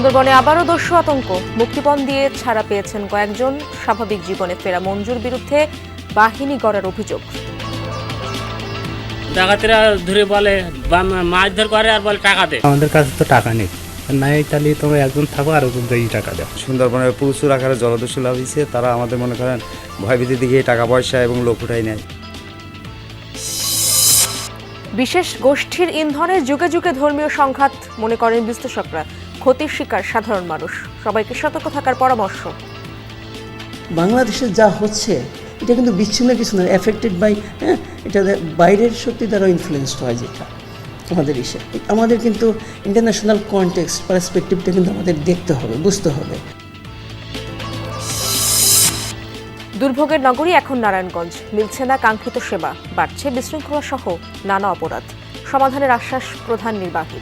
সুন্দরবনে আবারও দস্যু আতঙ্ক, মুক্তিপণ দিয়ে ছাড়া পেয়েছেন কয়েকজন। স্বাভাবিক জীবনে ফেরা মঞ্জুর বিরুদ্ধে বাহিনী গড়ার অভিযোগ। ডাকাতেরা ধরে বলে মাছ ধর করে আর বলে টাকা দে। আমাদের কাছে তো টাকা নেই, নাই তাহলে তোমরা একজন থাকো আর একজনকে টাকা দাও। সুন্দরবনের প্রচুর আকারে জলদস্যু লাভ হয়েছে, তারা আমাদের মনে করেন ভয়ভীতির দিকে টাকা পয়সা এবং লোক উঠাই নেয়। বিশেষ গোষ্ঠীর ইন্ধনে যুগে যুগে ধর্মীয় সংঘাত মনে করেন বিশ্লেষকরা। ক্ষতির শিকার সাধারণ মানুষ, সবাইকে সতর্ক থাকার পরামর্শ। বাংলাদেশে যা হচ্ছে এটা কিন্তু বিচ্ছিন্ন কিছু না, এফেক্টেড বাই এটা বাইরের শক্তি দ্বারা ইনফ্লুয়েসড হয়, যেটা আমাদের আমাদের কিন্তু ইন্টারন্যাশনাল কনটেক্সট পার্সপেক্টিভটা কিন্তু আমাদের দেখতে হবে, বুঝতে হবে। দুর্ভোগের নগরী এখন নারায়ণগঞ্জ, মিলছে না কাঙ্ক্ষিত সেবা, বাড়ছে বিশৃঙ্খলা সহ নানা অপরাধ। সমাধানের আশ্বাস প্রধান নির্বাহী।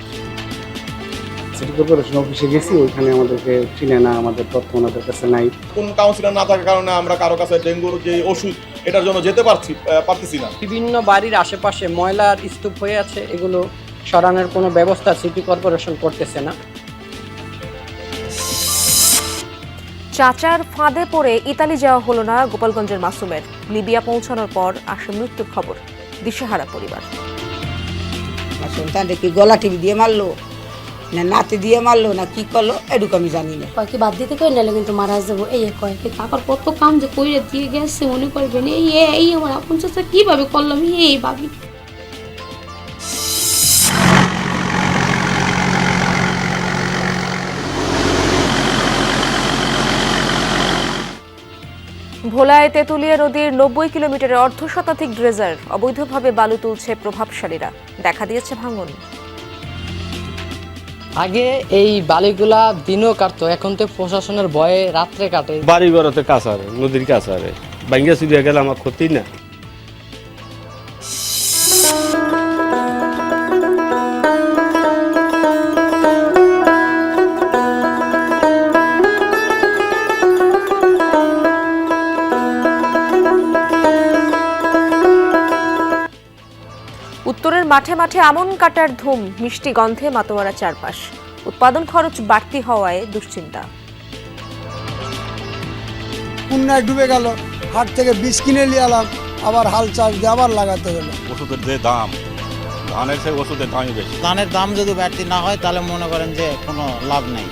সিটি কর্পোরেশন অফিসে গেছি, ওইখানে আমাদেরকে চিনে না, আমাদের তথ্য ওনাদের কাছে নাই। কোন কাউন্সিলর না থাকার কারণে আমরা কারো কাছে ডেঙ্গুর যে ওষুধ এটার জন্য যেতে পারতেছি না। বিভিন্ন বাড়ির আশেপাশে ময়লার স্তূপ হয়ে আছে, এগুলো সরানোর কোনো ব্যবস্থা সিটি কর্পোরেশন করতেছে না। চাচার ফাঁদে পড়ে ইতালি যাওয়া হলো না গোপালগঞ্জের মাসুমের। লিবিয়া পৌঁছানোর পর আসে মৃত্যুর খবর, দিশেহারা পরিবার। সন্তানটা কি গলা টিভি দিয়ে মারলো না নাতি দিয়ে মারলো না কি করলো এটুকু আমি জানি না। কয়েকটি বাদ দিতে কই নাহলে কিন্তু মারা যাবো, এই কয় তারপর কত কাম যে কইরে দিয়ে গেছে মনে করবেন এই আমার আপন চাচা কিভাবে করলাম এই ভাবি। ভোলায় তেঁতুলিয়া নদীর 90 কিলোমিটারের অর্ধশতাধিক ড্রেজার অবৈধভাবে বালু তুলছে প্রভাবশালীরা, দেখা দিয়েছে ভাঙন। আগে এই বালিগুলা দিনও কাটতো, এখন তো প্রশাসনের ভয়ে রাত্রে কাটে। বাড়ি ঘরতে কাছারে, নদীর কাছারে ভাঙ্গা চুরিয়া গেলে আমার ক্ষতি না। উত্তরের মাঠে মাঠে আমন কাটার ধুম, মিষ্টি গন্ধে মাতোয়ারা চারপাশ। উৎপাদন খরচ বাড়তি হওয়ায় দুশ্চিন্তা। পুণ্যায় ডুবে গেল, হাট থেকে বীজ কিনে নিয়ে এলাম, আবার হাল চাষ দিয়ে আবার লাগাতে হলো। ওষুধের যে দাম, ধানের সেই ওষুধের দামই বেশি। ধানের দাম যদি বাড়তি না হয় তাহলে মনে করেন যে কোনো লাভ নেই।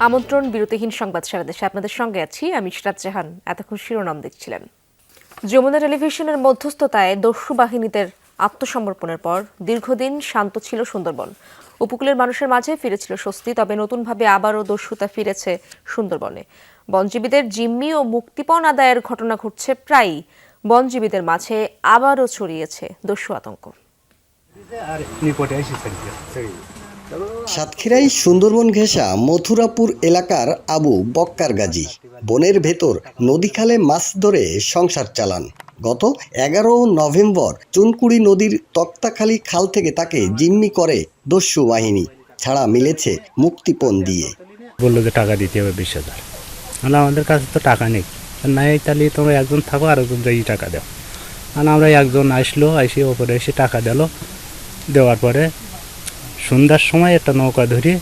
আমন্ত্রণ, বিরতিহীন সংবাদ সারা দেশে আপনাদের সঙ্গে আছি আমি ইশরাত জাহান। এতক্ষণ শিরোনাম দেখছিলেন। যমুনা টেলিভিশনের মধ্যস্থতায় দস্যু বাহিনীদের আত্মসমর্পণের পর দীর্ঘদিন শান্ত ছিল সুন্দরবন। উপকূলের মানুষের মাঝে ফিরেছিল স্বস্তি, তবে নতুনভাবে আবারও দস্যুতা ফিরেছে সুন্দরবনে। বনজীবীদের জিম্মি ও মুক্তিপণ আদায়ের ঘটনা ঘটছে প্রায়ই। বনজীবীদের মাঝে আবারও ছড়িয়েছে দস্যু আতঙ্ক। সাতক্ষীরাই সুন্দরবন ঘেঁষা মথুরাপুর এলাকার আবু বক্কার গাজী বনের ভেতর নদীখালে মাছ ধরে সংসার চালান। গত 11 নভেম্বর চুনকুড়ি নদীর তক্তাখালী খাল থেকে তাকে জিম্মি করে দস্যু বাহিনী, ছাড়া মিলেছে মুক্তিপণ দিয়ে। বললো যে টাকা দিতে হবে 20,000, মানে আমাদের কাছে তো টাকা নেই, নাই তাহলে তোমরা একজন থাকো আর একজনকে টাকা দাও। মানে আমরা একজন আসলো, এসে ওপরে এসে টাকা দিল, দেওয়ার পরে সন্ধ্যার সময় একটা নৌকা ধরে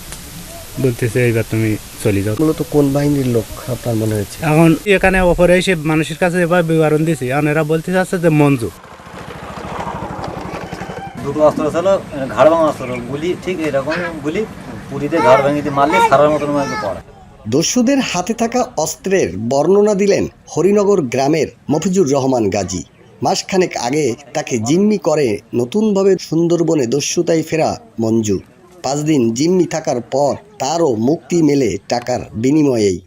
বলতেছে এইবার তুমি চলে যাও। মূলত কোন বাহিনীর লোক আপনার মনে হয়েছে? এখন এখানে ওপরে এসে মানুষের কাছে এবার বিবরণ দিয়েছি, এখন এরা বলতে চাচ্ছে যে মঞ্জু। দুটো অস্ত্র ছিল, ঘাড় ভাঙা অস্ত্র, গুলি ঠিক এরকম গুলি পুরীতে ঘাড় ভেঙে মারলে সারার মতন পড়ে। দস্যুদের হাতে থাকা অস্ত্রের বর্ণনা দিলেন হরিনগর গ্রামের মফিজুর রহমান গাজী। মাসখানেক আগে তাকে জিম্মি করে নতুনভাবে সুন্দরবনে দস্যুতায় ফেরা মঞ্জু। 5 দিন জিম্মি থাকার পর তারও মুক্তি মেলে টাকার বিনিময়েই।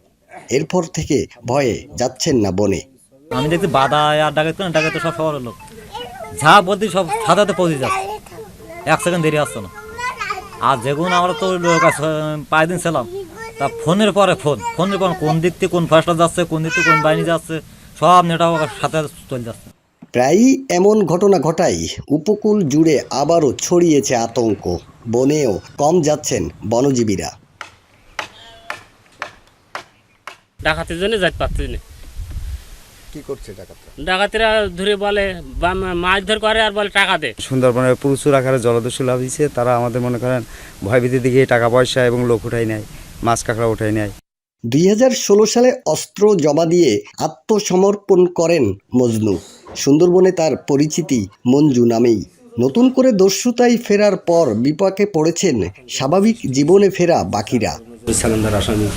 এরপর থেকে ভয়ে যাচ্ছেন না বনে। আমি দেখছি বাধা আর ডাকাত সব শহরের লোক, যা বলতে সব সাদাতে পৌঁছে যাচ্ছে, 1 সেকেন্ড দেরি আসছে না। আর যেগুলো আমরা তো লোক 5 দিন ছিলাম, তা ফোনের পরে ফোনের পর কোন দিক থেকে কোন ফার্স্টটা যাচ্ছে, কোন দিক থেকে কোন বাহিনী যাচ্ছে, সব নেটাও সাথে চলে যাচ্ছে। প্রায়ই এমন ঘটনা ঘটায় উপকূল জুড়ে আবারও ছড়িয়েছে আতঙ্ক। বনেও কম যাচ্ছেন বনজীবীরা। ডাকাতের জন্য যাইতে পারছি না। কি করছে ডাকাতরা? ডাকাতেরা ধরে বলে মাছ ধর করে আর বলে টাকা দে। সুন্দরবনে প্রচুর আকারে জলদস্যু লাভ হয়েছে, তারা আমাদের মনে করেন ভয়ভীতির দিকে টাকা পয়সা এবং লোক উঠাই নেয়, মাছ কাঁকড়া উঠাই নেয়। 2016 সালে অস্ত্র জমা দিয়ে আত্মসমর্পণ করেন মজনু। সুন্দরবনে তার পরিচিতি মঞ্জু নামেই। নতুন করে দস্যুতায় ফেরার পর বিপাকে পড়েছেন স্বাভাবিক জীবনে ফেরা বাকিরা। স্যালেন্ডার আসামি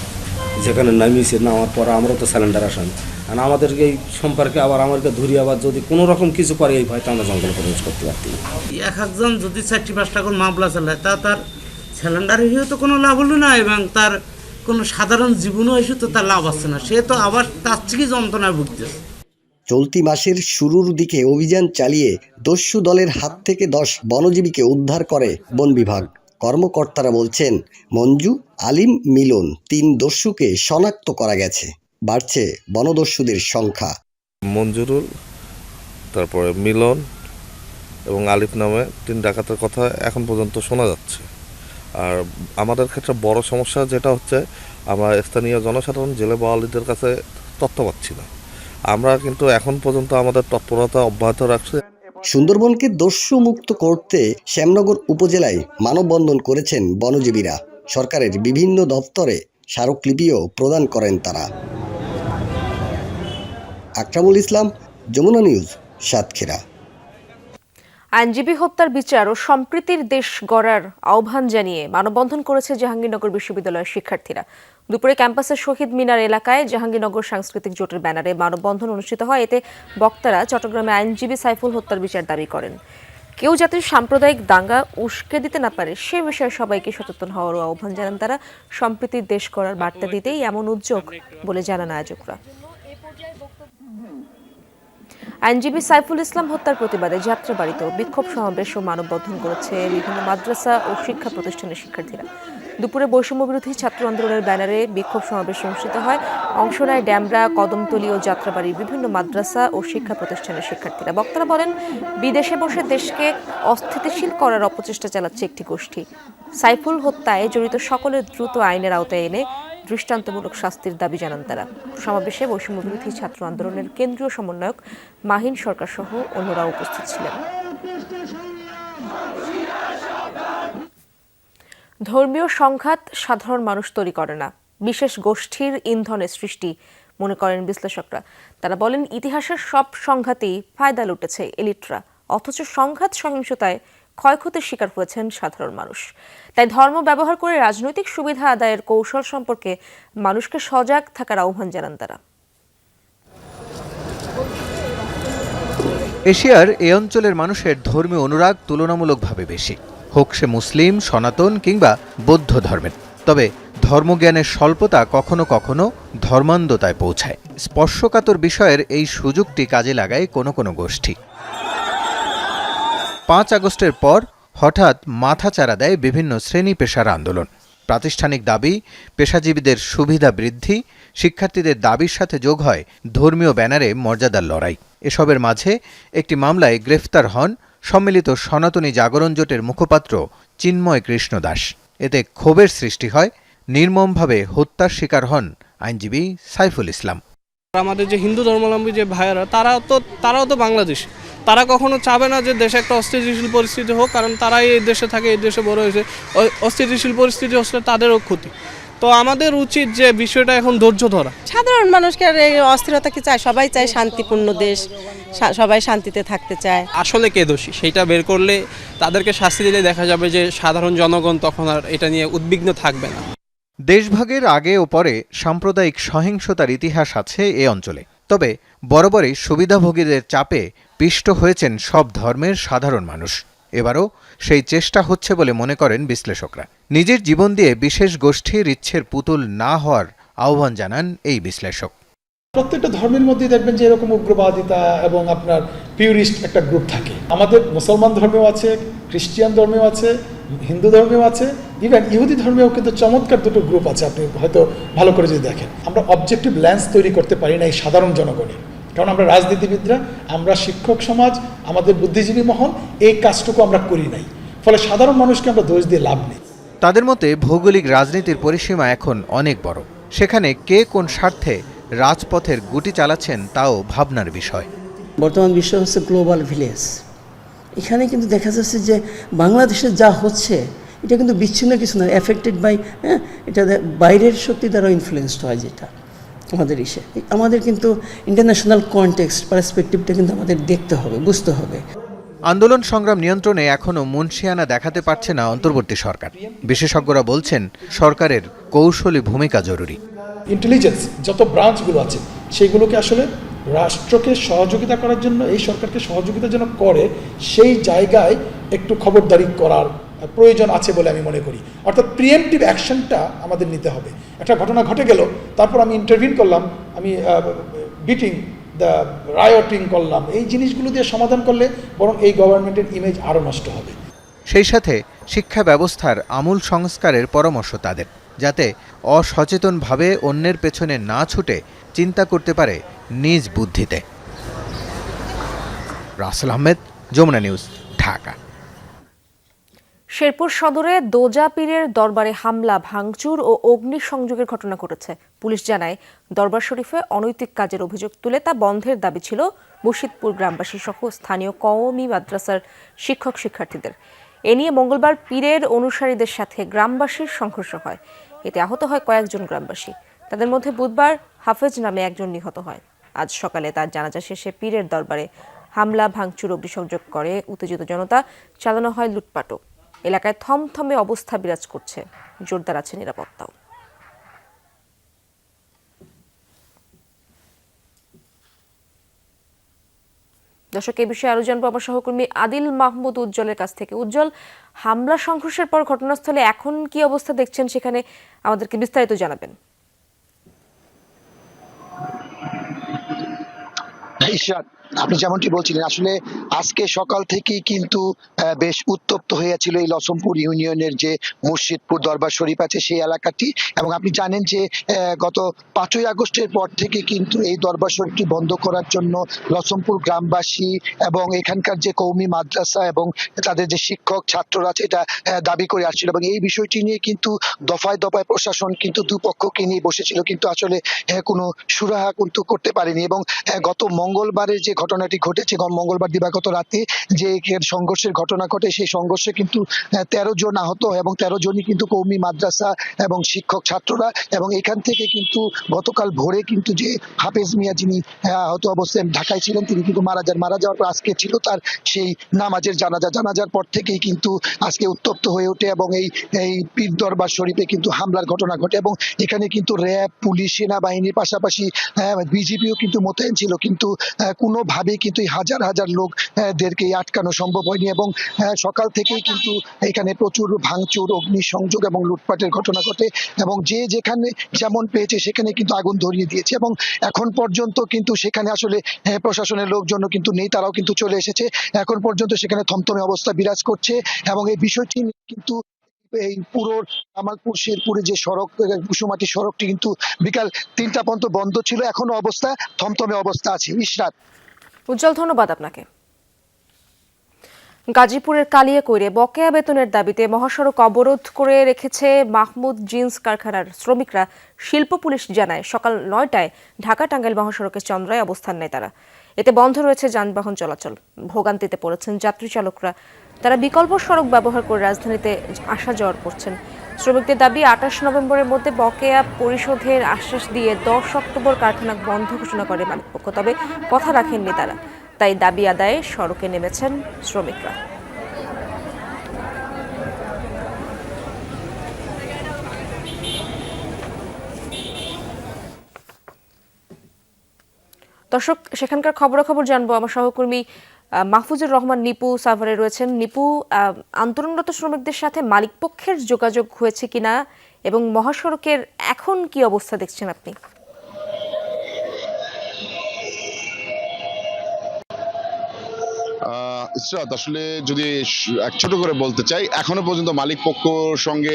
যেখানে নামিয়েছে নামার পর আমরা তো স্যালেন্ডার আসামি, আর আমাদেরকে এই সম্পর্কে আবার আমাদেরকে ধরি আবার যদি কোনো রকম কিছু করে এই ভয়তে আমরা জঙ্গলে প্রবেশ করতে পারতাম। এক একজন যদি 4-5টা করে মামলা চালায় তার স্যালেন্ডার হয়েও তো কোনো লাভ হলো না, এবং তার কোনো সাধারণ জীবনও এসে তো তার লাভ আসছে না, সে তো আবার তার থেকে যন্ত্রণায় ভুগতেছে। চলতি মাসের শুরুর দিকে অভিযান চালিয়ে দস্যু দলের হাত থেকে 10 বনজীবীকে উদ্ধার করে বন বিভাগ। কর্মকর্তারা বলছেন মঞ্জু, আলিম, মিলন 3 দস্যুকে শনাক্ত করা গেছে। বাড়ছে বনদস্যুদের সংখ্যা। মঞ্জুরুল, তারপরে মিলন এবং আলিফ নামে 3 ডাকাতের কথা এখন পর্যন্ত শোনা যাচ্ছে। আর আমাদের ক্ষেত্রে বড় সমস্যা যেটা হচ্ছে, আমরা স্থানীয় জনসাধারণ জেলে বাওয়ালিদের কাছে তথ্য পাচ্ছি না। আমরা কিন্তু এখন পর্যন্ত আমাদের তৎপরতা অব্যাহত রাখছি। সুন্দরবনকে দস্যু মুক্ত করতে শ্যামনগর উপজেলায় মানববন্ধন করেছেন বনজীবীরা। সরকারের বিভিন্ন দপ্তরে স্মারকলিপিও প্রদান করেন তারা। আকরামুল ইসলাম, যমুনা নিউজ, সাতক্ষীরা। আইনজীবী হত্যার বিচার ও সম্প্রীতির দেশ গড়ার আহ্বান জানিয়ে মানববন্ধন করেছে জাহাঙ্গীরনগর বিশ্ববিদ্যালয়ের শিক্ষার্থীরা। দুপুরে ক্যাম্পাসের শহীদ মিনার এলাকায় জাহাঙ্গীরনগর সাংস্কৃতিক জোটের ব্যানারে মানববন্ধন অনুষ্ঠিত হয়। এতে বক্তারা চট্টগ্রামে আইনজীবী সাইফুল হত্যার বিচার দাবি করেন। কেউ যাতে সাম্প্রদায়িক দাঙ্গা উস্কে দিতে না পারে সে বিষয়ে সবাইকে সচেতন হওয়ারও আহ্বান জানান তারা। সম্প্রীতির দেশ গড়ার বার্তা দিতেই এমন উদ্যোগ বলে জানান আয়োজকরা। আইনজীবী সাইফুল ইসলাম হত্যার প্রতিবাদে যাত্রাবাড়িতেও বিক্ষোভ সমাবেশ ও মানববন্ধন করেছে বিভিন্ন মাদ্রাসা ও শিক্ষা প্রতিষ্ঠানের শিক্ষার্থীরা। দুপুরে বৈষম্য বিরোধী ছাত্র আন্দোলনের ব্যানারে বিক্ষোভ সমাবেশ অনুষ্ঠিত হয়। অংশ নেয় ড্যামরা, কদমতলী ও যাত্রাবাড়ির বিভিন্ন মাদ্রাসা ও শিক্ষা প্রতিষ্ঠানের শিক্ষার্থীরা। বক্তারা বলেন, বিদেশে বসে দেশকে অস্থিতিশীল করার অপচেষ্টা চালাচ্ছে একটি গোষ্ঠী। সাইফুল হত্যায় জড়িত সকলের দ্রুত আইনের আওতায় এনে দৃষ্টান্তমূলক শাস্তির দাবি জানান তারা। সমাবেশে বৈষম্য বিরোধী ছাত্র আন্দোলনের কেন্দ্রীয় সমন্বয়ক মাহিন সরকার সহ অন্যরা উপস্থিত ছিলেন। ধর্মীয় সংঘাত সাধারণ মানুষ তৈরি করে না, বিশেষ গোষ্ঠীর ইন্ধনের সৃষ্টি মনে করেন বিশ্লেষকরা। তারা বলেন, ইতিহাসের সব সংঘাতেই ফায়দা লুটেছে এলিটরা, অথচ সংঘাত সহিংসতায় ক্ষয়ক্ষতির শিকার হয়েছেন সাধারণ মানুষ। তাই ধর্ম ব্যবহার করে রাজনৈতিক সুবিধা আদায়ের কৌশল সম্পর্কে মানুষকে সজাগ থাকার আহ্বান জানান তারা। এশিয়ার এই অঞ্চলের মানুষের ধর্মীয় অনুরাগ তুলনামূলকভাবে বেশি, হোক সে মুসলিম, সনাতন কিংবা বৌদ্ধ ধর্মের। তবে ধর্মজ্ঞানের স্বল্পতা কখনো কখনো ধর্মান্ধতায় পৌঁছায়। স্পর্শকাতর বিষয়ের এই সুযোগটি কাজে লাগায় কোনো কোনো গোষ্ঠী। 5 আগস্টের পর হঠাৎ মাথাচাড়া দেয় বিভিন্ন শ্রেণী পেশার আন্দোলন। প্রাতিষ্ঠানিক দাবি, পেশাজীবীদের সুবিধা বৃদ্ধি, শিক্ষার্থীদের দাবির সাথে যোগ হয় ধর্মীয় ব্যানারে মর্যাদার লড়াই। এসবের মাঝে একটি মামলায় গ্রেফতার হন সম্মিলিত সনাতনী জাগরণ জোটের মুখপাত্র চিন্ময় কৃষ্ণ দাস। এতে ক্ষোভের সৃষ্টি হয়। নির্মমভাবে হত্যার শিকার হন আইনজীবী সাইফুল ইসলাম। আমাদের যে হিন্দু ধর্মাবলম্বী যে ভাইয়েরা তারাও তো বাংলাদেশ, তারা কখনো চাবে না যে দেশে একটা অস্থিতিশীল পরিস্থিতি হোক, কারণ তারাই এই দেশে থাকে, এই দেশে বড় হয়েছে। অস্থিতিশীল পরিস্থিতি হচ্ছে তাদেরও ক্ষতি। তো আমাদের উচিত যে বিষয়টা এখন ধৈর্য ধরা। সাধারণ মানুষকে এই অস্থিরতা কি চায়? সবাই চায় শান্তিপূর্ণ দেশ, সবাই শান্তিতে থাকতে চায়। আসলে কে দোষী সেইটা বের করলে, তাদেরকে শাস্তি দিলে দেখা যাবে যে সাধারণ জনগণ তখন আর এটা নিয়ে উদ্বিগ্ন থাকবে না। দেশভাগের আগে ও পরে সাম্প্রদায়িক সহিংসতার ইতিহাস আছে এ অঞ্চলে। তবে বরাবরই সুবিধাভোগীদের চাপে পিষ্ট হয়েছেন সব ধর্মের সাধারণ মানুষ। এবারও সেই চেষ্টা হচ্ছে বলে মনে করেন বিশ্লেষকরা। নিজের জীবন দিয়ে বিশেষ গোষ্ঠীর ইচ্ছের পুতুল না হওয়ার আহ্বান জানান এই বিশ্লেষক। প্রত্যেকটা ধর্মের মধ্যে দেখবেন যে এরকম উগ্রবাদিতা এবং আপনার পিউরিস্ট একটা গ্রুপ থাকে। আমাদের মুসলমান ধর্মেও আছে, খ্রিস্টান ধর্মেও আছে, হিন্দু ধর্মেও আছে, ইভেন ইহুদি ধর্মেও কিন্তু চমৎকার দুটো গ্রুপ আছে। আপনি হয়তো ভালো করে যদি দেখেন, আমরা অবজেক্টিভ লেন্স তৈরি করতে পারি না এই সাধারণ জনগণে। কারণ আমরা রাজনীতিবিদরা, আমরা শিক্ষক সমাজ, আমাদের বুদ্ধিজীবী মহল এই কাজটুকু আমরা করি নাই, ফলে সাধারণ মানুষকে আমরা দোষ দিয়ে লাভ নেই। তাদের মতে ভৌগোলিক রাজনীতির পরিসীমা এখন অনেক বড়, সেখানে কে কোন স্বার্থে রাজপথের গুটি চালাচ্ছেন তাও ভাবনার বিষয়। বর্তমান বিশ্ব হচ্ছে গ্লোবাল ভিলেজ। এখানে কিন্তু দেখা যাচ্ছে যে বাংলাদেশে যা হচ্ছে এটা কিন্তু বিচ্ছিন্ন কিছু না, এফেক্টেড বাই এটা বাইরের শক্তি দ্বারা ইনফ্লুয়েসড হয়, যেটা আমাদের কিন্তু ইন্টারন্যাশনাল কনটেক্সট পার্সপেক্টিভটা কিন্তু আমাদের দেখতে হবে, বুঝতে হবে। আন্দোলন সংগ্রাম নিয়ন্ত্রণে এখনও মুনশিয়ানা দেখাতে পারছে না অন্তর্বর্তী সরকার। বিশেষজ্ঞরা বলছেন সরকারের কৌশলী ভূমিকা জরুরি। ইন্টেলিজেন্স যত ব্রাঞ্চগুলো আছে সেগুলোকে আসলে রাষ্ট্রকে সহযোগিতা করার জন্য, এই সরকারকে সহযোগিতা যেন করে, সেই জায়গায় একটু খবরদারি করার প্রয়োজন আছে বলে আমি মনে করি। অর্থাৎ প্রিএমটিভ অ্যাকশনটা আমাদের নিতে হবে। একটা ঘটনা ঘটে গেল, তারপর আমি ইন্টারভিউ করলাম, আমি বিটিং দ্য রায়োটিং করলাম, এই জিনিসগুলো দিয়ে সমাধান করলে বরং এই গভর্নমেন্টের ইমেজ আরও নষ্ট হবে। সেই সাথে শিক্ষা ব্যবস্থার আমূল সংস্কারের পরামর্শ তাদের, যাতে অসচেতনভাবে অন্যের পেছনে না ছুটে চিন্তা করতে পারে নিজ বুদ্ধিতে। রাসেল আহমেদ, যমুনা নিউজ, ঢাকা। শেরপুর সদরে দোজা পীরের দরবারে হামলা, ভাঙচুর ও অগ্নিসংযোগের ঘটনা ঘটেছে। পুলিশ জানায়, দরবার শরীফে অনৈতিক কাজের অভিযোগ তুলে তা বন্ধের দাবি ছিল মুর্শিদপুর গ্রামবাসী সহ স্থানীয় কওমি মাদ্রাসার শিক্ষক শিক্ষার্থীদের। এ নিয়ে মঙ্গলবার পীরের অনুসারীদের সাথে গ্রামবাসীর সংঘর্ষ হয়। এতে আহত হয় কয়েকজন গ্রামবাসী। তাদের মধ্যে বুধবার হাফেজ নামে একজন নিহত হয়। আজ সকালে তার জানাজা শেষে পীরের দরবারে হামলা, ভাঙচুর, অগ্নিসংযোগ করে উত্তেজিত জনতা, চালানো হয় লুটপাটও। এলাকায় থমথমে অবস্থা বিরাজ করছে, জোরদার আছে নিরাপত্তাও। দর্শক, এই বিষয়ে আরো জানবো আমার সহকর্মী আদিল মাহমুদ উজ্জ্বলের কাছ থেকে। উজ্জ্বল, হামলা সংঘর্ষের পর ঘটনাস্থলে এখন কি অবস্থা দেখছেন সেখানে আমাদেরকে বিস্তারিত জানাবেন। আপনি যেমনটি বলছিলেন, আসলে আজকে সকাল থেকেই কিন্তু বেশ উত্তপ্ত হয়েছিল এই লসমপুর ইউনিয়নের যে মুর্শিদপুর দরবার শরীফ আছে সেই এলাকাটি। এবং আপনি জানেন যে গত 5ই আগস্টের পর থেকে কিন্তু এই দরবার শরীফটি বন্ধ করার জন্য লসমপুর গ্রামবাসী এবং এখানকার যে কওমি মাদ্রাসা এবং তাদের যে শিক্ষক ছাত্ররা আছে এটা দাবি করে আসছিল। এবং এই বিষয়টি নিয়ে কিন্তু দফায় দফায় প্রশাসন কিন্তু দুপক্ষকে নিয়ে বসেছিল, কিন্তু আসলে কোনো সুরাহা কিন্তু করতে পারেনি। এবং গত মঙ্গলবারের যে ঘটনাটি ঘটেছে, মঙ্গলবার দিবাগত রাতে যে সংঘর্ষের ঘটনা ঘটে, সেই সংঘর্ষে কিন্তু 13 জন আহত এবং 13 জনই কিন্তু কওমি মাদ্রাসা এবং শিক্ষক ছাত্ররা। এবং এখান থেকে কিন্তু গতকাল ভোরে কিন্তু যে হাফেজ মিয়া যিনি আহত অবস্থায় ঢাকায় ছিলেন তিনি কিন্তু মারা যাওয়ার পর আজকে ছিল তার সেই নামাজের জানাজার পর থেকেই কিন্তু আজকে উত্তপ্ত হয়ে ওঠে এবং এই পীর দরবার শরীফে কিন্তু হামলার ঘটনা ঘটে। এবং এখানে কিন্তু র্যাব, পুলিশ, সেনাবাহিনীর পাশাপাশি বিজিবিও কিন্তু মোতায়েন ছিল, কিন্তু কোনোভাবে কিন্তু হাজার হাজার লোকদেরকে আটকানো সম্ভব হয়নি। এবং সকাল থেকেই কিন্তু এখানে প্রচুর ভাঙচুর, অগ্নিসংযোগ এবং লুটপাটের ঘটনা ঘটে এবং যে যেখানে যেমন পেয়েছে সেখানে কিন্তু আগুন ধরিয়ে দিয়েছে। এবং এখন পর্যন্ত কিন্তু সেখানে আসলে প্রশাসনের লোকজন কিন্তু নেই, তারাও কিন্তু চলে এসেছে। এখন পর্যন্ত সেখানে থমথমে অবস্থা বিরাজ করছে এবং এই বিষয়টি কিন্তু এই পুরো জামালপুর শেরপুরে যে সড়ক, কুসুমাটি সড়কটি কিন্তু বিকাল 3টা পর্যন্ত বন্ধ ছিল, এখনো অবস্থা থমথমে অবস্থা আছে। ইশরাত। উজ্জ্বল, ধন্যবাদ আপনাকে। গাজীপুরের কালিয়াকৈরে বকেয়া বেতনের দাবিতে মহাসড়ক অবরোধ করে রেখেছে মাহমুদ জিন্স কারখানার শ্রমিকরা। শিল্প পুলিশ জানায়, সকাল 9টায় ঢাকা টাঙ্গাইল মহাসড়কের চন্দ্রায় অবস্থান নেয় তারা। এতে বন্ধ রয়েছে যানবাহন চলাচল। ভোগান্তিতে পড়েছেন যাত্রী চালকরা। তারা বিকল্প সড়ক ব্যবহার করে রাজধানীতে আসা যাওয়া করছেন। শ্রমিকদের দাবি, 28 নভেম্বরের মধ্যে বকেয়া পরিশোধের আশ্বাস দিয়ে 10 অক্টোবর কারখানা বন্ধ ঘোষণা করে মালিকপক্ষ, তবে কথা রাখেননি তারা। তাই দাবি আদায়ে সড়কে নেমেছেন শ্রমিকরা। দর্শক, সেখানকার খবরাখবর জানবো আমার সহকর্মী মাহফুজুর রহমান নিপু সাভারে রয়েছেন। নিপু, আন্দোলনরত শ্রমিকদের সাথে মালিকপক্ষের যোগাযোগ হয়েছে কিনা এবং মহাসড়কের এখন কি অবস্থা দেখছেন আপনি? ইসরাত, আসলে যদি এক ছোট করে বলতে চাই, এখনো পর্যন্ত মালিক পক্ষর সঙ্গে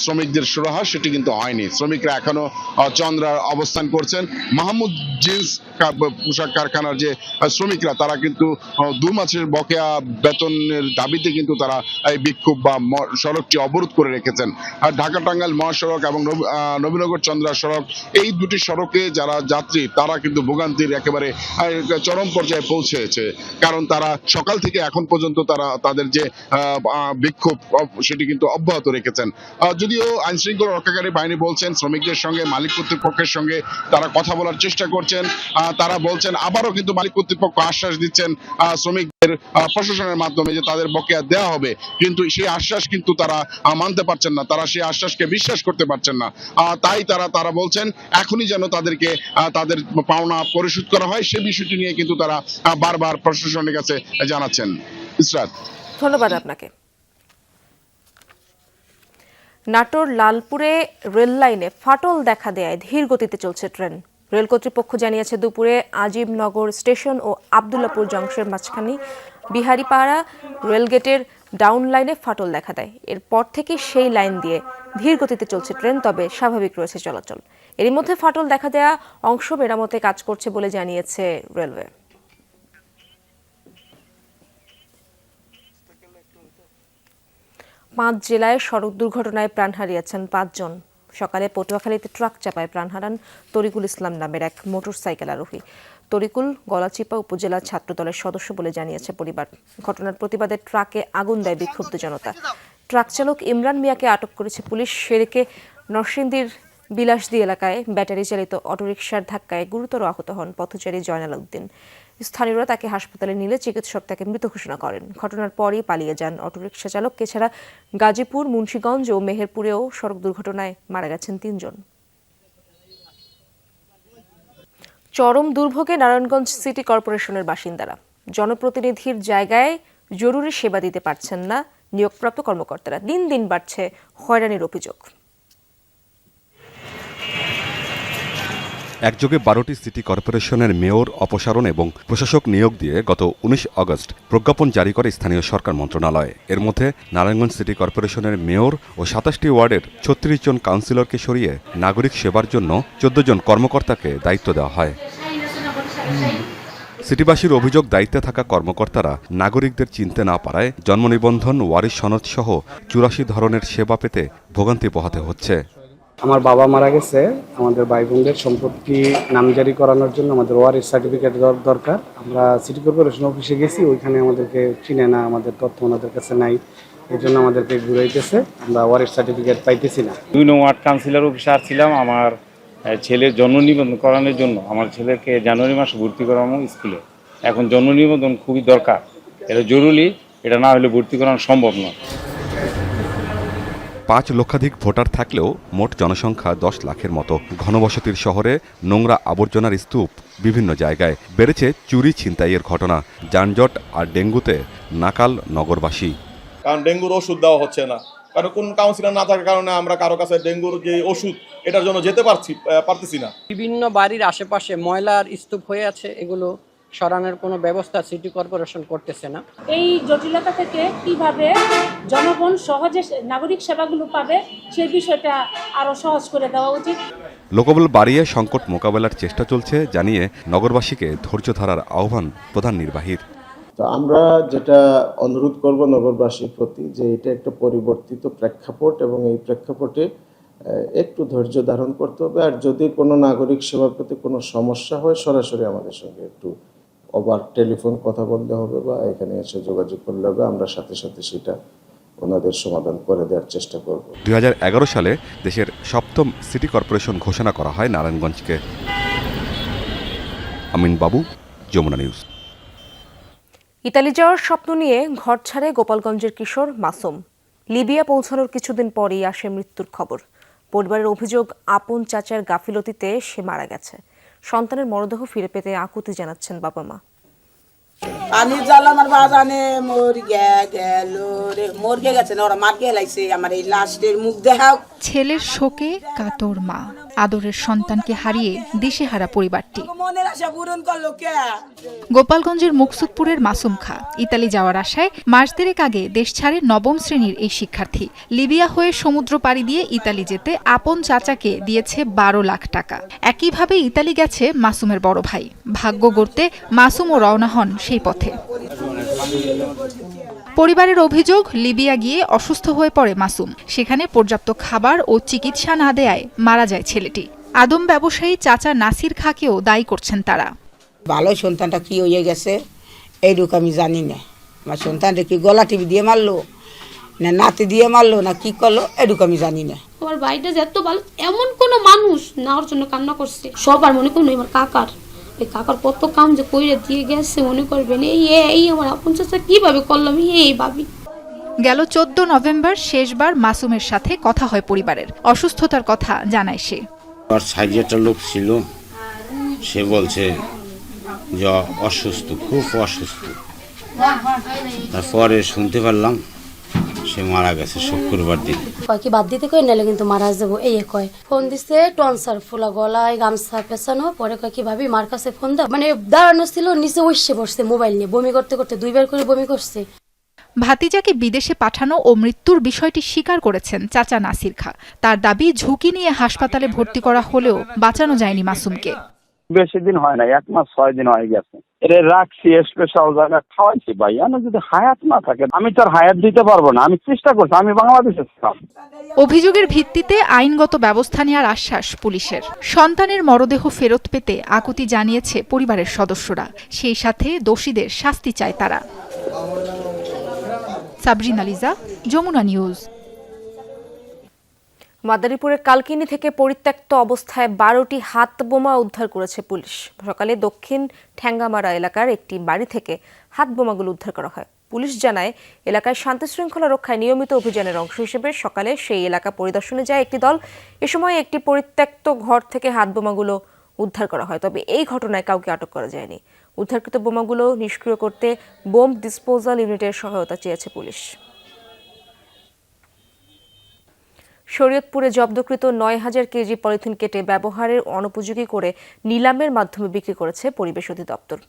শ্রমিকদের সুরাহা সেটি কিন্তু হয়নি। শ্রমিকরা এখনো চন্দ্রার অবস্থান করছেন। মাহমুদ জিন্স পোশাক কারখানার যে শ্রমিকরা, তারা কিন্তু 2 মাসের বকেয়া বেতনের দাবিতে কিন্তু তারা এই বিক্ষোভ বা সড়কটি অবরোধ করে রেখেছেন। আর ঢাকা টাঙ্গাইল মহাসড়ক এবং নবীনগর চন্দ্রা সড়ক, এই দুটি সড়কে যারা যাত্রী তারা কিন্তু ভোগান্তির একেবারে চরম পর্যায়ে পৌঁছেছে। কারণ তারা সকাল থেকে এখন পর্যন্ত তারা তাদের যে বিক্ষোভ সেটি কিন্তু অব্যাহত রেখেছেন। যদিও আইন শৃঙ্খলা রক্ষাকারী বাহিনী বলছেন শ্রমিকদের সঙ্গে মালিক কর্তৃপক্ষের সঙ্গে তারা কথা বলার চেষ্টা করছেন। তারা বলছেন, আবারও কিন্তু মালিক কর্তৃপক্ষ আশ্বাস দিচ্ছেন শ্রমিকদের প্রশাসনের মাধ্যমে যে তাদের বকেয়া দেওয়া হবে, কিন্তু সেই আশ্বাস কিন্তু তারা মানতে পারছেন না, তারা সেই আশ্বাসকে বিশ্বাস করতে পারছেন না। তাই তারা বলছেন এখনই যেন তাদেরকে তাদের পাওনা পরিশোধ করা হয়, সে বিষয়টি নিয়ে কিন্তু তারা বারবার প্রশাসনের কাছে জানাচ্ছেন। ইসরাত, ধন্যবাদ আপনাকে। নাটোর লালপুরে রেল লাইনে ফাটল দেখা দেয় ধীর গতিতে চলছে ট্রেন। রেল কর্তৃপক্ষ জানিয়েছে দুপুরে আজিমনগর স্টেশন ও আবদুল্লাপুর জংশনের মাঝখানে বিহারিপাড়া রেলগেটের ডাউন লাইনে ফাটল দেখা দেয়। এরপর থেকে সেই লাইন দিয়ে ধীর গতিতে চলছে ট্রেন, তবে স্বাভাবিক রয়েছে চলাচল। এরই মধ্যে ফাটল দেখা দেয়া অংশ মেরামতে কাজ করছে বলে জানিয়েছে রেলওয়ে। পাঁচ জেলায় সড়ক দুর্ঘটনায় প্রাণ হারিয়েছেন 5 জন। সকালে পটুয়াখালীতে ট্রাক চাপায় প্রাণ হারান তরিকুল ইসলাম নামের এক মোটরসাইকেল আরোহী। তরিকুল গলাচিপা উপজেলা ছাত্রদলের সদস্য বলে জানিয়েছে পরিবার। ঘটনার প্রতিবাদে ট্রাকে আগুন দেয় বিক্ষুব্ধ জনতা। ট্রাক চালক ইমরান মিয়াকে আটক করেছে পুলিশ। শেরেকে নরসিংদীর বিলাসদী এলাকায় ব্যাটারি চালিত অটোরিকশার ধাক্কায় গুরুতর আহত হন পথচারী জয়নাল উদ্দিন। স্থানীয়রা তাকে হাসপাতালে নিলে চিকিৎসক তাকে মৃত ঘোষণা করেন। ঘটনার পরই পালিয়ে যান অটোরিকশা চালক। এছাড়া গাজীপুর, মুন্সিগঞ্জ ও মেহেরপুরেও সড়ক দুর্ঘটনায় মারা গেছেন 3 জন। চরম দুর্ভোগে নারায়ণগঞ্জ সিটি কর্পোরেশনের বাসিন্দারা। জনপ্রতিনিধির জায়গায় জরুরি সেবা দিতে পারছেন না নিয়োগপ্রাপ্ত কর্মকর্তারা। দিন দিন বাড়ছে হয়রানির অভিযোগ। একযোগে 12টি সিটি কর্পোরেশনের মেয়র অপসারণ এবং প্রশাসক নিয়োগ দিয়ে গত 19 আগস্ট প্রজ্ঞাপন জারি করে স্থানীয় সরকার মন্ত্রণালয়। এর মধ্যে নারায়ণগঞ্জ সিটি কর্পোরেশনের মেয়র ও 27টি ওয়ার্ডের 36 জন কাউন্সিলরকে সরিয়ে নাগরিক সেবার জন্য 14 জন কর্মকর্তাকে দায়িত্ব দেওয়া হয়। সিটিবাসীর অভিযোগ, দায়িত্বে থাকা কর্মকর্তারা নাগরিকদের চিনতে না পারায় জন্ম নিবন্ধন, ওয়ারিশ সনদ সহ 84 ধরনের সেবা পেতে ভোগান্তি পোহাতে হচ্ছে। আমার বাবা মারা গেছে, আমাদের ভাই বোনদের সম্পত্তি নামজারি করানোর জন্য আমাদের ওয়ারিশ সার্টিফিকেট দরকার। আমরা সিটি কর্পোরেশন অফিসে গেছি, ওইখানে আমাদেরকে চিনে না, আমাদের তথ্য ওনাদের কাছে নাই, এই জন্য আমাদেরকে ঘুরাইতেছে, আমরা ওয়ারিশ সার্টিফিকেট পাইতেছি না। 2 নং ওয়ার্ড কাউন্সিলর অফিসে আসছিলাম আমার ছেলের জন্ম নিবন্ধন করানোর জন্য। আমার ছেলেকে জানুয়ারি মাসে ভর্তি করানো স্কুলে। এখন জন্ম নিবন্ধন খুবই দরকার, এটা জরুরি, এটা না হলে ভর্তি করানো সম্ভব নয়। 5 লক্ষাধিক ভোটার থাকলেও মোট জনসংখ্যা 10 লাখের মতো। ঘনবসতির শহরে নোংরা আবর্জনার স্তূপ বিভিন্ন জায়গায়। বেড়েছে চুরি ছিনতাইয়ের ঘটনা। যানজট আর ডেঙ্গুতে নাকাল নগরবাসী। কারণ ডেঙ্গুর ওষুধ দেওয়া হচ্ছে না, কারণ কোন কাউন্সিলর না থাকার কারণে আমরা কারো কাছে ডেঙ্গুর যে ওষুধ এটার জন্য যেতে পারতেছি না। বিভিন্ন বাড়ির আশেপাশে ময়লার স্তূপ হয়ে আছে, এগুলো সরানোর কোনো ব্যবস্থা সিটি কর্পোরেশন করতেছে না। এই জটিলতা থেকে কিভাবে জনগণ সহজে নাগরিক সেবাগুলো পাবে সেই বিষয়টা আরো সহজ করে দেওয়া উচিত। লোকবল বাড়িয়ে সংকট মোকাবেলার চেষ্টা চলছে জানিয়ে নগরবাসীকে ধৈর্য ধরার আহ্বান প্রধান নির্বাহীর। তো আমরা যেটা অনুরোধ করব নগরবাসীর প্রতি, যে এটা একটা পরিবর্তিত প্রেক্ষাপট এবং এই প্রেক্ষাপটে একটু ধৈর্য ধারণ করতে হবে। আর যদি কোনো নাগরিক সেবার প্রতি কোনো সমস্যা হয় সরাসরি আমাদের সঙ্গে একটু ওভার টেলিফোন কথা বলতে হবে বা এখানে এসে যোগাযোগ করলে হবে, আমরা সাথে সাথে সেটা ওনাদের সমাধান করে দেওয়ার চেষ্টা করব। 2011 সালে দেশের 7ম সিটি কর্পোরেশন ঘোষণা করা হয় নারায়ণগঞ্জকে। আমিন বাবু, যমুনা নিউজ। ইতালি যাওয়ার স্বপ্ন নিয়ে ঘর ছাড়ে গোপালগঞ্জের কিশোর মাসুম। লিবিয়া পৌঁছানোর কিছুদিন পরেই আসে মৃত্যুর খবর। পরিবারের অভিযোগ, আপন চাচার গাফিলতিতে সে মারা গেছে। সন্তানের মরদেহ ফিরে পেতে আকুতি জানাচ্ছেন বাবা মা। আমি জানলাম আমার বাজানে মরগে গেছে না, ওরা মার গেলাইছে। আমার এই লাস্টের মুখ দেখাও। ছেলের শোকে কাতর মা। আদরের সন্তানকে হারিয়ে দিশেহারা পরিবারটি। গোপালগঞ্জের মুকসুদপুরের মাসুম খা ইতালি যাওয়ার আশায় মাস দেড়েক আগে দেশ ছাড়ে নবম শ্রেণীর এই শিক্ষার্থী। লিবিয়া হয়ে সমুদ্র পাড়ি দিয়ে ইতালি যেতে আপন চাচাকে দিয়েছে 12 লাখ টাকা। একইভাবে ইতালি গেছে মাসুমের বড় ভাই। ভাগ্য গড়তে মাসুমও রওনা হন সেই পথে। পরিবারের অভিযোগ, লিবিয়া গিয়ে অসুস্থ হয়ে পড়ে মাসুম। সেখানে পর্যাপ্ত খাবার ও চিকিৎসা না দেয়ায় মারা যায় ছেলেটি। আদম ব্যবসায়ী চাচা নাসির খাকেও দায়ী করছেন তারা। ভালো সন্তানটা কি হয়ে গেছে এইটুকু আমি জানি না। আমার সন্তানটা কি গলা টিপি দিয়ে মারলো না নাতি দিয়ে মারলো না কি করলো এইটুকু আমি জানি না। আমার ভাইটা যে এত ভালো এমন কোনো মানুষ না ওর জন্য কান্না করছে। সবার মনে করুন আমার কাকার, এই কাকার কত কাম যে কইরে দিয়ে গেছে মনে করবেন এই আমার আপন চাচা কিভাবে করলাম এই ভাবি। গেল 14 নভেম্বর শেষবার মাসুমের সাথে কথা হয় পরিবারের। অসুস্থতার কথা জানায় সে। আর সাইজে একটা লোক ছিল, সে বলছে যে অসুস্থ, খুব অসুস্থ। তারপরে শুনতে পারলাম সে মারা গেছে শুক্রবার দিন। কয় কি বাদ দিতে কই নালে কিন্তু মারা যাবো এই কয়। ফোন দিছে টনসার ফুলা গলায় গামছা পেছানো, পরে কয় কি ভাবি মার কাছে ফোন দাও। মানে দাঁড়ানো ছিল নিচে বসে বসছে মোবাইল নিয়ে, বমি করতে করতে 2 বার করে বমি করছে। ভাতিজাকে বিদেশে পাঠানো ও মৃত্যুর বিষয়টি স্বীকার করেছেন চাচা নাসির খা। তার দাবি ঝুঁকি নিয়ে হাসপাতালে ভর্তি করা হলেও বাঁচানো যায়নি মাসুমকে। বেশি দিন হয় না, 1 মাস 6 দিন হয়ে গেছে। এরে রাখছি স্পেশাল জায়গা খাওয়াইছি ভাই। যদি হায়াত না থাকে আমি তো আর হায়াত দিতে পারবো না। আমি চেষ্টা করছি, আমি বাংলাদেশে ছিলাম। অভিযোগের ভিত্তিতে আইনগত ব্যবস্থা নেওয়ার আশ্বাস পুলিশের। সন্তানের মরদেহ ফেরত পেতে আকুতি জানিয়েছে পরিবারের সদস্যরা। সেই সাথে দোষীদের শাস্তি চায় তারা। সাবরিনা লিজা, যমুনা নিউজ। মাদারীপুরের কালকিনি থেকে পরিত্যক্ত অবস্থায় 12টি হাত বোমা উদ্ধার করেছে পুলিশ। সকালে দক্ষিণ ঠ্যাঙ্গামারা এলাকার একটি বাড়ি থেকে হাত বোমাগুলো উদ্ধার করা হয়। পুলিশ জানায়, এলাকায় শান্তি শৃঙ্খলা রক্ষায় নিয়মিত অভিযানের অংশ হিসেবে সকালে সেই এলাকা পরিদর্শনে যায় একটি দল। এ সময় একটি পরিত্যক্ত ঘর থেকে হাত বোমাগুলো উদ্ধার করা হয়। তবে এই ঘটনায় কাউকে আটক করা যায়নি। উদ্ধারকৃত বোমাগুলো নিষ্ক্রিয় করতে বোম ডিসপোজাল ইউনিটের সহায়তা চেয়েছে পুলিশ। শরীয়তপুরে জব্দকৃত 9000 কেজি পলিথিন কেটে ব্যবহারের অনুপযোগী করে নিলামের মাধ্যমে বিক্রি করেছে পরিবেশ অধিদপ্তর।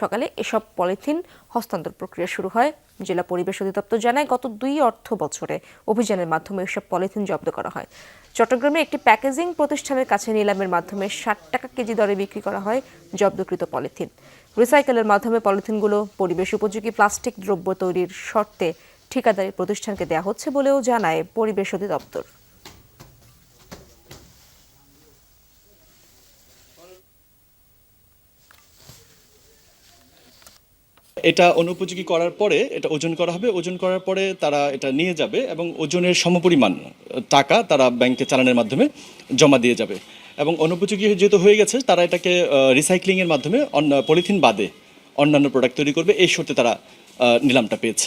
সকালে এসব পলিথিন হস্তান্তর প্রক্রিয়া শুরু হয়। জেলা পরিবেশ অধিদপ্তর জানায়, গত 2 অর্থ বছরে অভিযানের মাধ্যমে এসব পলিথিন জব্দ করা হয়। চট্টগ্রামে একটি প্যাকেজিং প্রতিষ্ঠানের কাছে নিলামের মাধ্যমে 60 টাকা কেজি দরে বিক্রি করা হয় জব্দকৃত পলিথিন। রিসাইকেলের মাধ্যমে পলিথিনগুলো পরিবেশ উপযোগী প্লাস্টিক দ্রব্য তৈরির শর্তে ঠিকাদারি প্রতিষ্ঠানকে দেওয়া হচ্ছে বলেও জানায় পরিবেশ অধিদপ্তর। এটা অনুপযোগী করার পরে এটা ওজন করা হবে। ওজন করার পরে তারা এটা নিয়ে যাবে এবং ওজনের সমপরিমাণ টাকা তারা ব্যাংকে চালানের মাধ্যমে জমা দিয়ে যাবে। এবং অনুপযোগী যেহেতু হয়ে গেছে, তারা এটাকে রিসাইক্লিংয়ের মাধ্যমে পলিথিন বাদে অন্যান্য প্রোডাক্ট তৈরি করবে। এই শর্তে তারা নিলামটা পেয়েছে।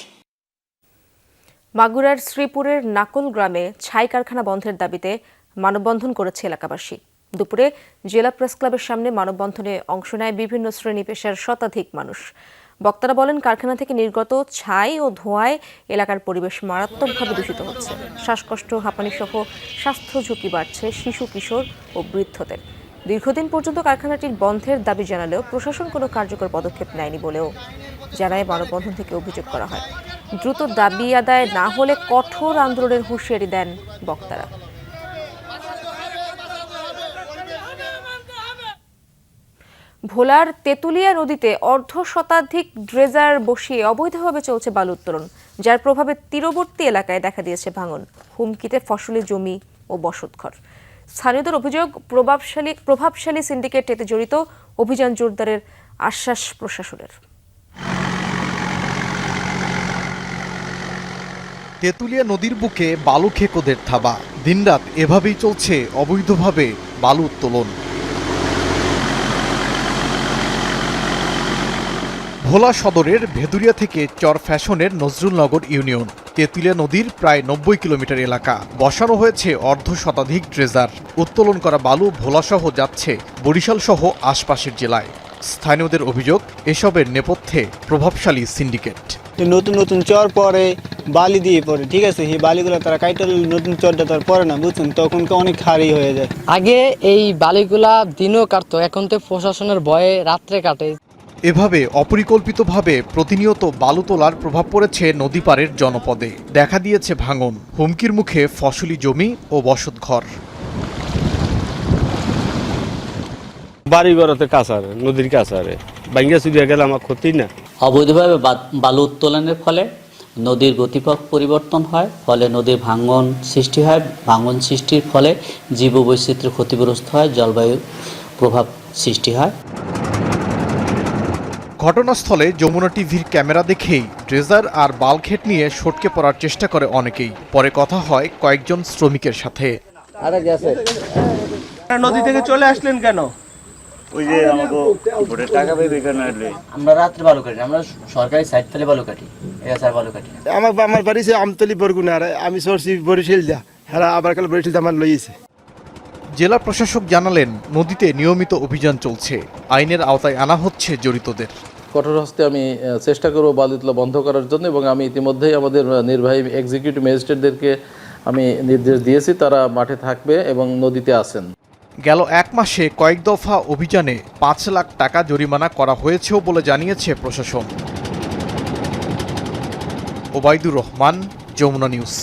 মাগুরার শ্রীপুরের নাকল গ্রামে ছাই কারখানা বন্ধের দাবিতে মানববন্ধন করেছে এলাকাবাসী। দুপুরে জেলা প্রেস ক্লাবের সামনে মানববন্ধনে অংশ নেয় বিভিন্ন শ্রেণী পেশার শতাধিক মানুষ। বক্তারা বলেন, কারখানা থেকে নির্গত ছাই ও ধোঁয়ায় এলাকার পরিবেশ মারাত্মকভাবে দূষিত হচ্ছে। শ্বাসকষ্ট, হাঁপানি সহ স্বাস্থ্য ঝুঁকি বাড়ছে শিশু, কিশোর ও বৃদ্ধদের। দীর্ঘদিন পর্যন্ত কারখানাটির বন্ধের দাবি জানালেও প্রশাসন কোনো কার্যকর পদক্ষেপ নেয়নি বলেও জানায় মানববন্ধন থেকে অভিযোগ করা হয়। দ্রুত দাবি আদায় না হলে কঠোর আন্দোলনের হুঁশিয়ারি দেন বক্তারা। ভোলার তেঁতুলিয়া নদীতে 1/2 ড্রেজার বসিয়ে অবৈধভাবে চলছে বালু উত্তোলন, যার প্রভাবে তীরবর্তী এলাকায় দেখা দিয়েছে ভাঙন। হুমকিতে ফসলি জমি ও বসতঘর। স্থানীয়দের অভিযোগ, প্রভাবশালী সিন্ডিকেট এতে জড়িত। অভিযান জোরদারের আশ্বাস প্রশাসনের। তেঁতুলিয়া নদীর বুকে বালু খেকোদের থাবা। দিনরাত এভাবেই চলছে অবৈধভাবে বালু উত্তোলন। ভোলা সদরের ভেদুরিয়া থেকে চর ফ্যাশনের নজরুলনগর ইউনিয়ন। তেঁতুলিয়া নদীর প্রায় 90 কিলোমিটার এলাকা। বসানো হয়েছে 1/2 ড্রেজার। উত্তোলন করা বালু ভোলাসহ যাচ্ছে বরিশাল সহ আশপাশের জেলায়। স্থানীয়দের অভিযোগ, এসবের নেপথ্যে প্রভাবশালী সিন্ডিকেট। নতুন নতুন চর পরে বালি দিয়ে পরে, ঠিক আছে, সেই বালিগুলো তারা কাইটা নতুন চরটা তার পরে না, বুঝছেন, তখন অনেক খারি হয়ে যায়। আগে এই বালিগুলা দিনও কাটতো, এখন তো প্রশাসনের ভয়ে রাত্রে কাটে। এভাবে অপরিকল্পিতভাবে প্রতিনিয়ত বালু তোলার প্রভাব পড়েছে নদী পাড়ের জনপদে। দেখা দিয়েছে ভাঙন, হুমকির মুখে ফসলি জমি ও বসতঘর। বাড়ি ঘরতে কাছারে, নদীর কাছারে ভাঙ্গা চুরিয়া গেলে আমার ক্ষতি না। অবৈধভাবে বালু উত্তোলনের ফলে নদীর গতিপথ পরিবর্তন হয়, ফলে নদীর ভাঙন সৃষ্টি হয়। ভাঙন সৃষ্টির ফলে জীববৈচিত্র্য ক্ষতিগ্রস্ত হয়, জলবায়ু প্রভাব সৃষ্টি হয়। ঘটনাস্থলে যমুনা টিভির ক্যামেরা দেখেই ড্রেজার আর বাল্কহেড নিয়ে সটকে পড়ার চেষ্টা করে অনেকেই। পরে কথা হয় কয়েকজন শ্রমিকের সাথে। নদী থেকে চলে আসলেন কেন? ওই যে আমাকে ভোটের টাকা পেয়ে বেকার আসলে আমরা রাত্রে বালু কাটি, আমরা সরকারি সাইড থেকে বালু কাটি, এসআর বালু কাটি। আমার বাড়ি সে আমতলি বরগুনা, আর আমি সরছি বরিশাল যা, হ্যাঁ আবার কাল বরিশাল আমার লইছে। জেলা প্রশাসক জানালেন, নদীতে নিয়মিত অভিযান চলছে, আইনের আওতায় আনা হচ্ছে জড়িতদের। কঠোর হস্তে আমি চেষ্টা করব বালু তোলা বন্ধ করার জন্য, এবং আমি ইতিমধ্যেই আমাদের নির্বাহী এক্সিকিউটিভ ম্যাজিস্ট্রেটদেরকে আমি নির্দেশ দিয়েছি, তারা মাঠে থাকবে এবং নদীতে আছেন। গেল 1 মাসে কয়েক দফা অভিযানে 5 লাখ টাকা জরিমানা করা হয়েছেও বলে জানিয়েছে প্রশাসন। Obaidur Rahman, Jamuna News.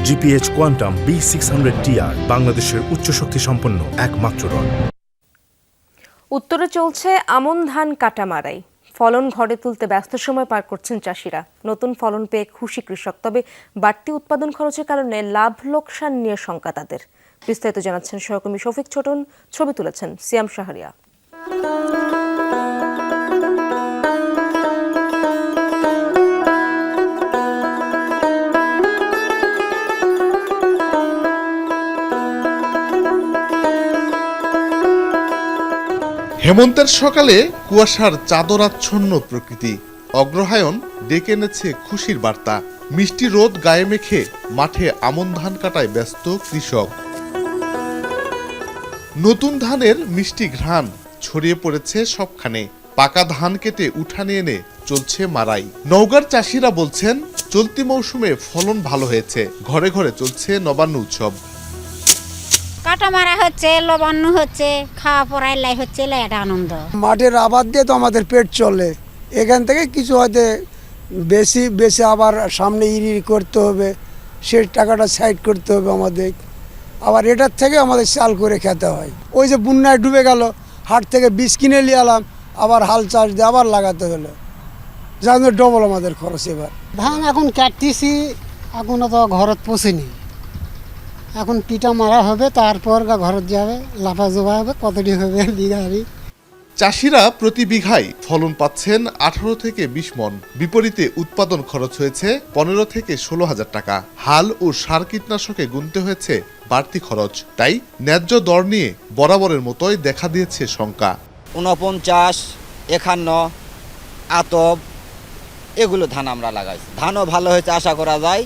GPH Quantum B600TR বাংলাদেশের উচ্চ শক্তি সম্পন্ন একমাত্র রড। উত্তরে চলছে আমন ধান কাটা মারাই। ফলন ঘরে তুলতে ব্যস্ত সময় পার করছেন চাষিরা। নতুন ফলন পেয়ে খুশি কৃষক, তবে বাড়তি উৎপাদন খরচের কারণে লাভ লোকসান নিয়ে শঙ্কা তাদের। বিস্তারিত জানাচ্ছেন সহকর্মী শফিক ছোটন, ছবি তুলেছেন সিয়াম শাহরিয়া। হেমন্তের সকালে কুয়াশার চাদরাচ্ছন্ন প্রকৃতি, অগ্রহায়ণ ডেকে এনেছে খুশির বার্তা। মিষ্টি রোদ গায়ে মেখে মাঠে আমন ধান কাটায় ব্যস্ত কৃষক। নতুন ধানের মিষ্টি ঘ্রাণ ছড়িয়ে পড়েছে সবখানে। পাকা ধান কেটে উঠানে এনে চলছে মারাই। নওগাঁর চাষিরা বলছেন, চলতি মৌসুমে ফলন ভালো হয়েছে, ঘরে ঘরে চলছে নবান্ন উৎসব। কাটা মারা হচ্ছে, লবণ্য হচ্ছে, খাওয়া পড়ায় লাই হচ্ছে, এটা আনন্দ। মাঠের আবাদ দিয়ে তো আমাদের পেট চলে, এখান থেকে কিছু হয়তো বেশি বেশি আবার সামনে ইরি করতে হবে, সেই টাকাটা সাইড করতে হবে আমাদের, আবার এটার থেকে আমাদের চাল করে খেতে হয়। ওই যে বন্যায় ডুবে গেল, হাট থেকে বীজ কিনে নিয়ে এলাম, আবার হাল চাষ দিয়ে আবার লাগাতে হলো, যার জন্য ডবল আমাদের খরচ। এবার ধান এখন কাটতেছি, এখনো তো ঘরত পৌঁছেনি, এখন পিটা মারা হবে, তারপর ঘরত যাবে, লাফা জোবা হবে, কতটি হবে বিঘারি। চাষিরা প্রতি বিঘায় ফলন পাচ্ছেন 18 থেকে 20 মন। বিপরীতে উৎপাদন খরচ হয়েছে 15 থেকে 16,000 টাকা। হাল ও সার কীটনাশকে গুনতে হয়েছে বাড়তি খরচ। তাই ন্যায্য দর নিয়ে বরাবরের মতোই দেখা দিয়েছে শঙ্কা। 49, 51, আতব এগুলো ধান আমরা লাগাইছি। ধানও ভালো হয়েছে, আশা করা যায়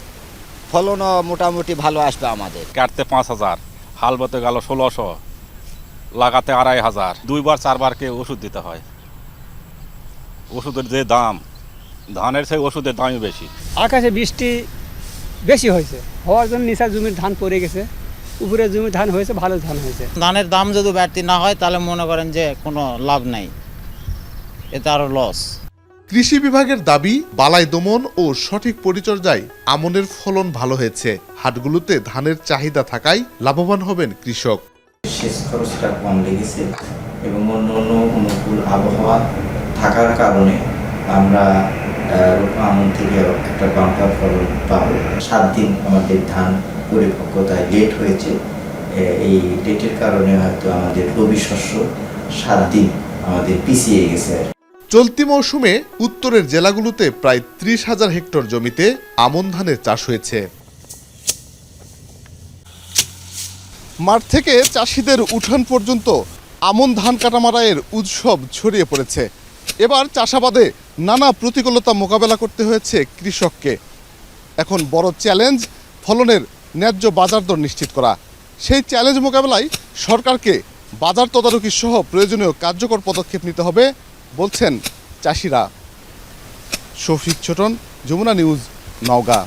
ফলনও মোটামুটি ভালো আসবে আমাদের। কাটতে 5,000, হাল বতে গেল 1600, লাগাতে 2,500, 2বার 4বারকে ওষুধ দিতে হয়। ওষুধের যে দাম, ধানের সেই ওষুধের দামই বেশি। আকাশে বৃষ্টি বেশি হয়েছে, হওয়ার জন্য নিচা জমির ধান পড়ে গেছে, উপরে জমির ধান হয়েছে, ভালো ধান হয়েছে। ধানের দাম যদি বাড়তি না হয় তাহলে মনে করেন যে কোনো লাভ নাই, এতে আরো লস। কৃষি বিভাগের দাবি, বালাই দমন ও সঠিক পরিচর্যায় আমনের ফলন ভালো হয়েছে। হাটগুলোতে ধানের চাহিদা থাকায় লাভবান হবেন কৃষক। সেচ খরচটা কম লেগেছে এবং অন্য অনুকূল আবহাওয়া থাকার কারণে আমরা আমন থেকে একটা বাম্পার ফলন পাবো। 7 দিন আমাদের ধান পরিপক্কতায় লেট হয়েছে, এই লেটের কারণে হয়তো আমাদের রবি শস্য 7 দিন আমাদের পিছিয়ে গেছে। চলতি মৌসুমে উত্তরের জেলাগুলোতে প্রায় 30,000 হেক্টর জমিতে আমন ধানের চাষ হয়েছে। মাঠ থেকে চাষিদের উঠান পর্যন্ত আমন ধান কাটা মারাইয়ের উৎসব ছড়িয়ে পড়েছে। এবার চাষাবাদে নানা প্রতিকূলতা মোকাবেলা করতে হয়েছে কৃষককে। এখন বড় চ্যালেঞ্জ ফলনের ন্যায্য বাজার দর নিশ্চিত করা। সেই চ্যালেঞ্জ মোকাবেলায় সরকারকে বাজার তদারকি সহ প্রয়োজনীয় কার্যকর পদক্ষেপ নিতে হবে বলছেন চাষিরা। শফিক ছোটন, যমুনা নিউজ, নওগাঁ।